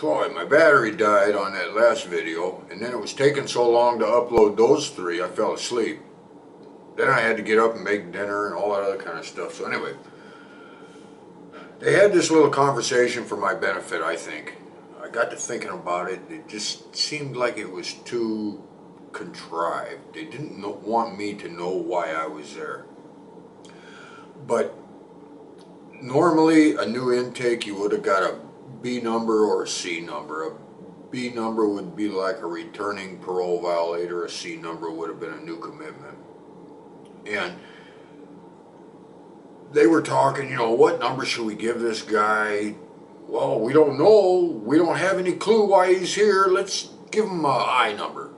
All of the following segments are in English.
So my battery died on that last video, and then it was taking so long to upload those three, I fell asleep. Then I had to get up and make dinner and all that other kind of stuff. So anyway, they had this little conversation for my benefit, I think. I got to thinking about it. It just seemed like it was too contrived. They didn't want me to know why I was there. But normally, a new intake, you would have got a B number or a C number. A B number would be like a returning parole violator. A C number would have been a new commitment. And they were talking, what number should we give this guy? Well, we don't know. We don't have any clue why he's here. Let's give him a I number.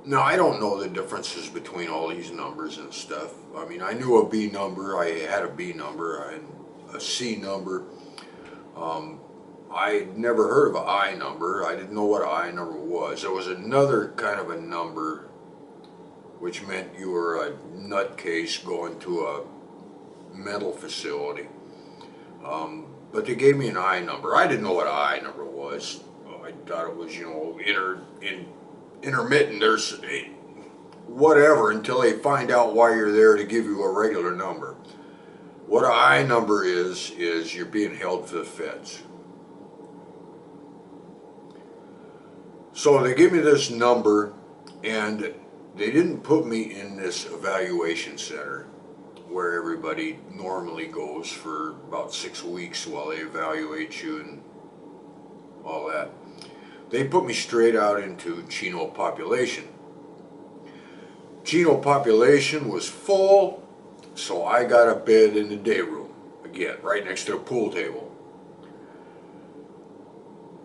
Now, I don't know the differences between all these numbers and stuff. I mean, I knew a B number. I had a B number and a C number. I never heard of an I number. I didn't know what an I number was. There was another kind of a number which meant you were a nutcase going to a mental facility. But they gave me an I number. I didn't know what an I number was. I thought it was, intermittent or whatever until they find out why you're there to give you a regular number. What an I number is you're being held for the feds. So they give me this number, and they didn't put me in this evaluation center where everybody normally goes for about 6 weeks while they evaluate you and all that. They put me straight out into Chino population. Chino population was full, so I got a bed in the day room, again, right next to the pool table.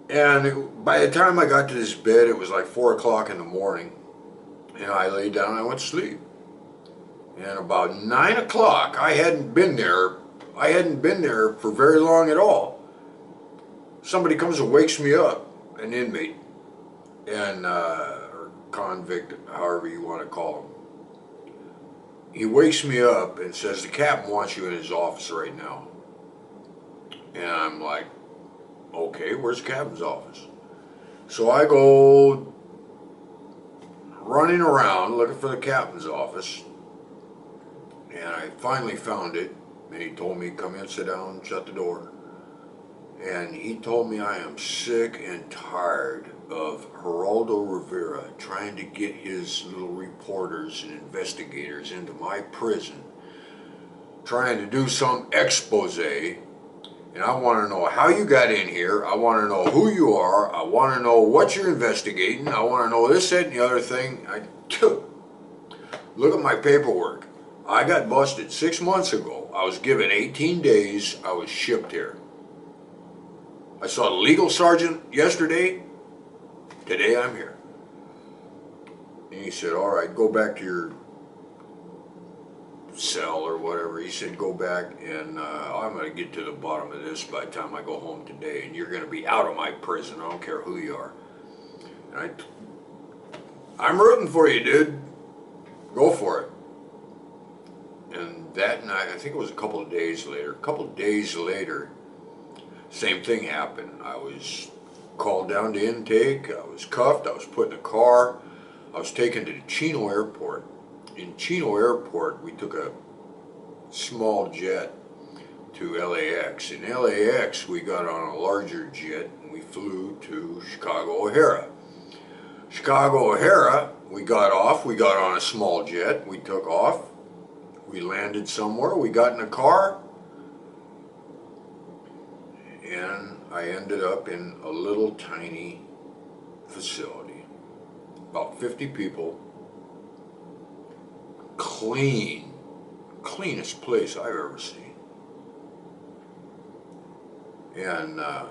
And by the time I got to this bed, it was like 4 o'clock in the morning, and I lay down and I went to sleep. And about 9 o'clock, I hadn't been there for very long at all. Somebody comes and wakes me up, an inmate, and or convict, however you want to call him. He wakes me up and says, the captain wants you in his office right now. And I'm like, okay, where's the captain's office? So I go running around looking for the captain's office, and I finally found it, and he told me, come in, sit down, shut the door. And he told me, I am sick and tired of Geraldo Rivera trying to get his little reporters and investigators into my prison, trying to do some expose, and I want to know how you got in here. I want to know who you are. I want to know what you're investigating. I want to know this, that, and the other thing. Look at my paperwork. I got busted 6 months ago. I was given 18 days. I was shipped here. I saw the legal sergeant yesterday. Today I'm here. And he said, all right, go back to your cell or whatever. He said, go back and I'm going to get to the bottom of this by the time I go home today, and you're going to be out of my prison. I don't care who you are. And I'm rooting for you, dude. Go for it. And that night, I think it was a couple of days later, same thing happened. I was called down to intake. I was cuffed. I was put in a car. I was taken to the Chino airport. In Chino airport, we took a small jet to LAX. In LAX, we got on a larger jet and we flew to Chicago O'Hara. Chicago O'Hara, we got on a small jet, we took off, we landed somewhere, we got in a car, and I ended up in a little tiny facility, about 50 people, cleanest place I've ever seen. And I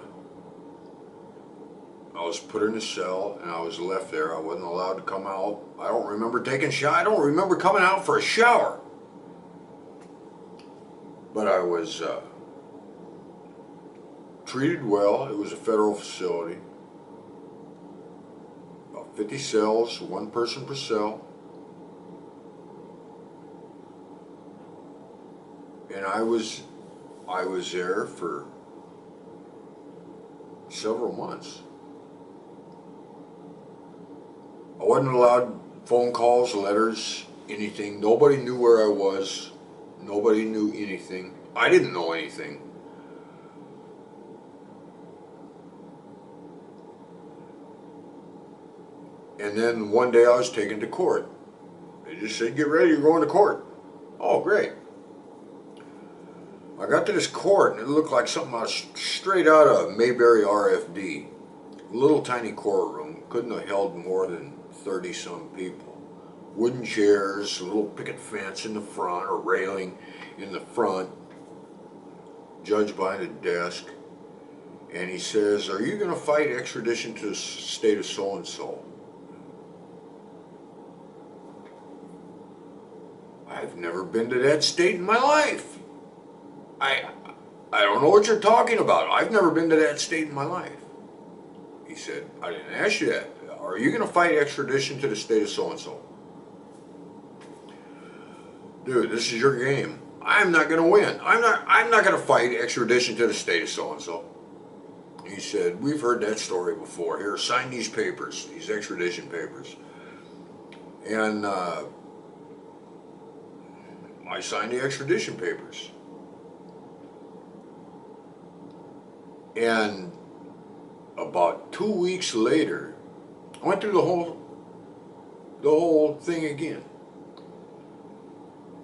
was put in a cell and I was left there. I wasn't allowed to come out. I don't remember taking a shower. I don't remember coming out for a shower. But I was treated well. It was a federal facility. About 50 cells, 1 person per cell. And I was there for several months. I wasn't allowed phone calls, letters, anything. Nobody knew where I was. Nobody knew anything. I didn't know anything. And then one day I was taken to court. They just said, get ready, you're going to court. Oh, great. I got to this court and it looked like something straight out of Mayberry RFD. Little tiny courtroom, couldn't have held more than 30-some people. Wooden chairs, a little picket fence in the front, or railing in the front. Judge behind a desk. And he says, are you going to fight extradition to the state of so-and-so? I've never been to that state in my life. I don't know what you're talking about. I've never been to that state in my life. He said, I didn't ask you that. Are you going to fight extradition to the state of so-and-so? Dude, this is your game. I'm not going to win. I'm not going to fight extradition to the state of so-and-so. He said, we've heard that story before. Here, sign these papers, these extradition papers. And I signed the extradition papers. And about 2 weeks later, I went through the whole thing again.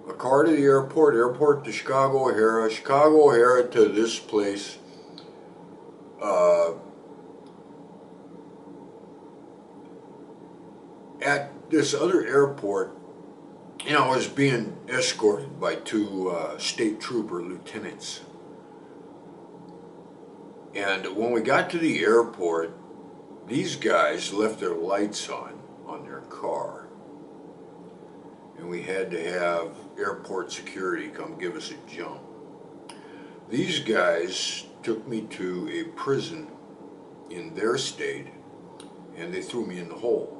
A car to the airport to Chicago O'Hara to this place. At this other airport, you know, I was being escorted by two state trooper lieutenants. And when we got to the airport, these guys left their lights on their car. And we had to have airport security come give us a jump. These guys took me to a prison in their state and they threw me in the hole.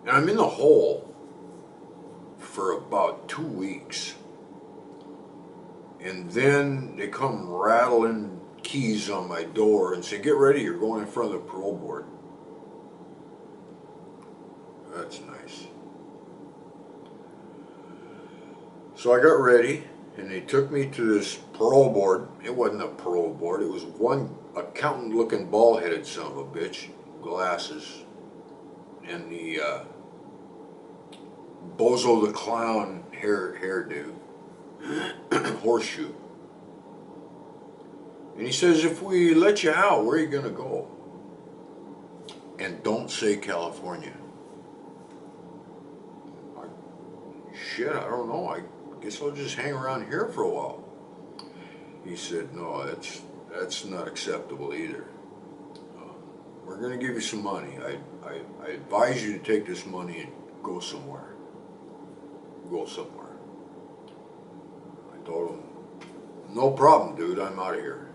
And I'm in the hole for about 2 weeks. And then they come rattling keys on my door and say, get ready, you're going in front of the parole board. That's nice. So I got ready and they took me to this parole board. It wasn't a parole board, it was one accountant looking bald-headed son of a bitch, glasses, and the Bozo the Clown hairdo. Horseshoe. And he says, if we let you out, where are you going to go? And don't say California. Shit, I don't know. I guess I'll just hang around here for a while. He said, no, that's not acceptable either. We're going to give you some money. I advise you to take this money and go somewhere. Go somewhere. I told him, no problem, dude, I'm out of here.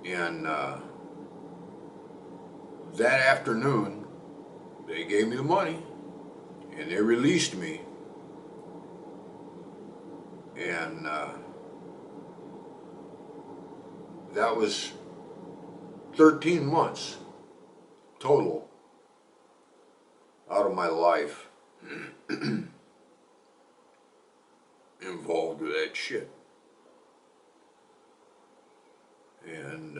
And that afternoon, they gave me the money, and they released me. And that was 13 months total out of my life involved with that shit. And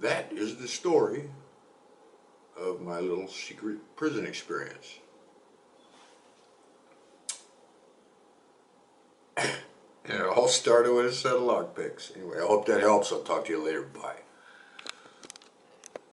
that is the story of my little secret prison experience. And it all started with a set of lockpicks. Anyway, I hope that helps. I'll talk to you later. Bye.